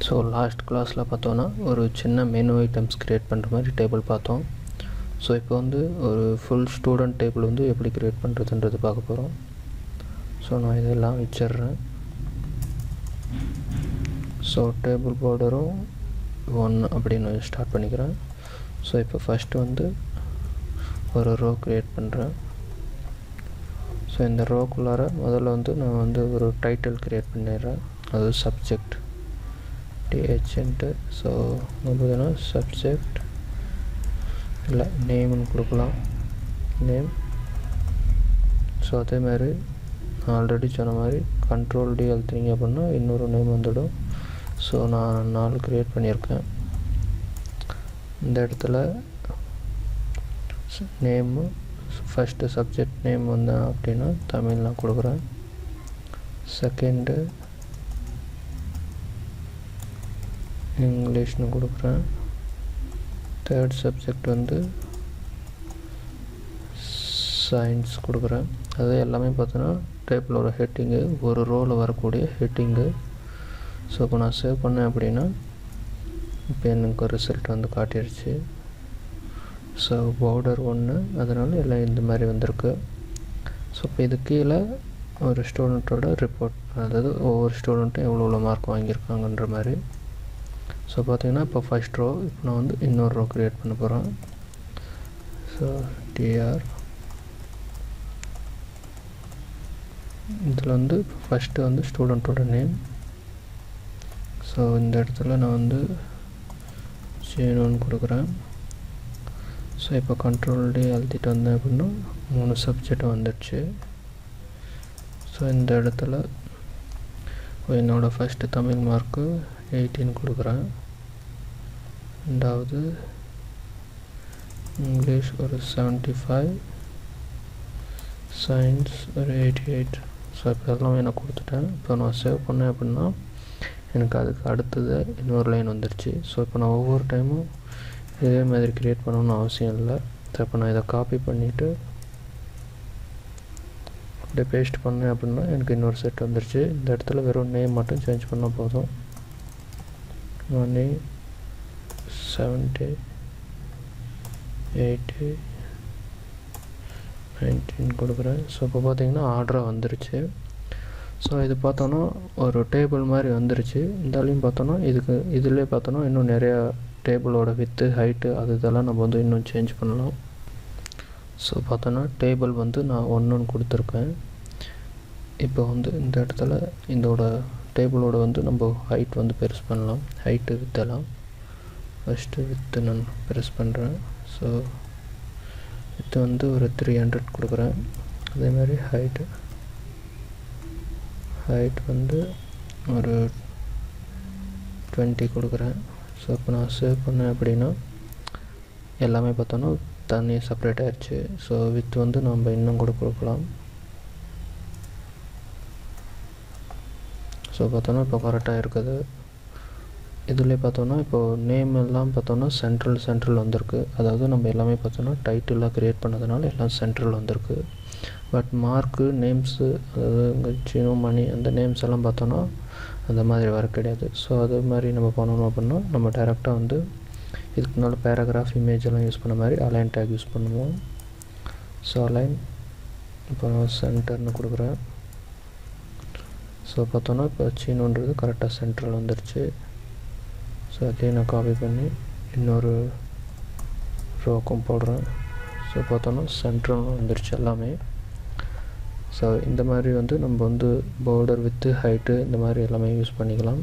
So last கிளாஸில் பார்த்தோன்னா ஒரு சின்ன மெனு ஐட்டம்ஸ் க்ரியேட் பண்ணுற மாதிரி டேபிள் பார்த்தோம். ஸோ இப்போ வந்து ஒரு ஃபுல் ஸ்டூடெண்ட் டேபிள் வந்து எப்படி க்ரியேட் பண்ணுறதுன்றது பார்க்க போகிறோம். ஸோ நான் இதெல்லாம் வச்சிட்றேன். ஸோ டேபிள் பார்டரும் 1 அப்படின்னு ஸ்டார்ட் பண்ணிக்கிறேன். ஸோ இப்போ ஃபஸ்ட்டு வந்து ஒரு ரோ க்ரியேட் பண்ணுறேன். ஸோ இந்த ரோக்குள்ளார முதல்ல வந்து நான் வந்து ஒரு டைட்டில் க்ரியேட் பண்ணிடுறேன். அது சப்ஜெக்ட் டிஹெச்ன்ட்டு. ஸோ பார்த்தீங்கன்னா சப்ஜெக்ட் இல்லை நேம்னு கொடுக்கலாம், நேம். ஸோ அதே மாதிரி நான் ஆல்ரெடி சொன்ன மாதிரி கண்ட்ரோல் டி அழுத்தினீங்க அப்படின்னா இன்னொரு நேம் வந்துடும். ஸோ நான் 4 க்ரியேட் பண்ணியிருக்கேன். இந்த இடத்துல நேமு ஃபஸ்ட்டு சப்ஜெக்ட் நேம் வந்தேன் அப்படின்னா தமிழ் நான் கொடுக்குறேன். செகண்டு இங்கிலீஷ்னு கொடுக்குறேன். தேர்ட் சப்ஜெக்ட் வந்து சயின்ஸ் கொடுக்குறேன். அது எல்லாமே பார்த்தோன்னா டேபிளோட ஹெட்டிங்கு, ஒரு ரோவில் வரக்கூடிய ஹெட்டிங்கு. ஸோ இப்போ நான் சேவ் பண்ணேன் அப்படின்னா இப்போ எனக்கு ஒரு ரிசல்ட் வந்து காட்டிடுச்சு. ஸோ பார்டர் 1 அதனால் எல்லாம் இந்த மாதிரி வந்திருக்கு. ஸோ இப்போ இது கீழே ஒரு ஸ்டூடெண்ட்டோட ரிப்போர்ட், அதாவது ஒவ்வொரு ஸ்டூடெண்ட்டும் எவ்வளோ மார்க் வாங்கியிருக்காங்கன்ற மாதிரி. ஸோ பார்த்திங்கன்னா இப்போ ஃபஸ்ட் ரோ இப்போ நான் வந்து இன்னொரு ரோ க்ரியேட் பண்ண போகிறேன். ஸோ டிஆர் இதில் வந்து ஃபஸ்ட்டு வந்து ஸ்டூடெண்ட்டோட நேம். ஸோ இந்த இடத்துல நான் வந்து ஜீனோன்னு கொடுக்குறேன். ஸோ இப்போ கண்ட்ரோல் டி அழுத்திட்டு வந்தேன் அப்படின்னா 3 சப்ஜெக்ட் வந்துடுச்சு. ஸோ இந்த இடத்துல என்னோடய ஃபஸ்ட்டு தமிழ் மார்க்கு 18 கொடுக்குறேன். ரெண்டாவது இங்கிலீஷ் ஒரு 75, சயின்ஸ் ஒரு 88. ஸோ இப்போ எல்லாமே நான் கொடுத்துட்டேன். இப்போ நான் சேவ் பண்ணேன் அப்படின்னா எனக்கு அதுக்கு அடுத்தது இன்னொரு லைன் வந்துடுச்சு. ஸோ இப்போ நான் ஒவ்வொரு டைமும் இதே மாதிரி க்ரியேட் பண்ணணும்னு அவசியம் இல்லை. ஸோ இப்போ நான் இதை காப்பி பண்ணிவிட்டு அப்படியே பேஸ்ட் பண்ணேன் அப்படின்னா எனக்கு இன்னொரு செட் வந்துடுச்சு. இந்த இடத்துல வெறும் நேம் மட்டும் சேஞ்ச் பண்ணால் போதும். நேம் 70, 80, 19 கொடுக்குறேன். ஸோ இப்போ பார்த்தீங்கன்னா ஆர்டராக வந்துருச்சு. ஸோ இது பார்த்தோன்னா ஒரு டேபிள் மாதிரி வந்துருச்சு. இந்தாலையும் பார்த்தோன்னா இதிலே பார்த்தோன்னா இன்னும் நிறையா டேபிளோட வித்து ஹைட்டு இதெல்லாம் நம்ம வந்து இன்னும் சேஞ்ச் பண்ணலாம். ஸோ பார்த்தோன்னா டேபிள் வந்து நான் 1 கொடுத்துருக்கேன். இப்போ வந்து இந்த இடத்துல இதோட டேபிளோட வந்து நம்ம ஹைட் வந்து பெருசு பண்ணலாம். ஹைட்டு வித்தெல்லாம் ஃபஸ்ட்டு வித்து நான் பெருசு பண்ணுறேன். ஸோ வித்து வந்து ஒரு 300 கொடுக்குறேன். அதே மாதிரி ஹைட் வந்து ஒரு 20 கொடுக்குறேன். ஸோ இப்போ நான் சேவ் பண்ணேன் அப்படின்னா எல்லாமே பார்த்தோன்னா தனியாக செப்பரேட் ஆகிடுச்சு. ஸோ வித் வந்து நம்ம இன்னும் கூட கொடுக்கலாம். ஸோ பார்த்தோன்னா இப்போ கரெக்டாக இருக்குது. இதில் பார்த்தோன்னா இப்போது நேம் எல்லாம் பார்த்தோன்னா சென்ட்ரல் வந்திருக்கு. அதாவது நம்ம எல்லாமே பார்த்தோன்னா டைட்டிலாக க்ரியேட் பண்ணதுனால எல்லாம் சென்ட்ரல் வந்திருக்கு. பட் மார்க்கு நேம்ஸு, அதாவது இங்கே ஜீனோ மணி அந்த நேம்ஸ் எல்லாம் பார்த்தோன்னா அந்த மாதிரி வர கிடையாது. ஸோ அது மாதிரி நம்ம பண்ணணும் அப்படின்னா நம்ம டைரெக்டாக வந்து இதுக்கு முன்னால் பேராகிராஃப் இமேஜ் எல்லாம் யூஸ் பண்ண மாதிரி அலைன் டேக் யூஸ் பண்ணுவோம். ஸோ அலைன் இப்போ சென்டர்னு கொடுக்குறேன். ஸோ பார்த்தோன்னா இப்போ சீனோன்றது கரெக்டாக சென்ட்ரல் வந்துடுச்சு. ஸோ அதையும் நான் காப்பி பண்ணி இன்னொரு ரோக்கும் போடுறேன். ஸோ பார்த்தோன்னா சென்ட்ரல் வந்துடுச்சு எல்லாமே. ஸோ இந்த மாதிரி வந்து நம்ம வந்து பார்டர் வித்து ஹைட்டு இந்த மாதிரி எல்லாமே யூஸ் பண்ணிக்கலாம்.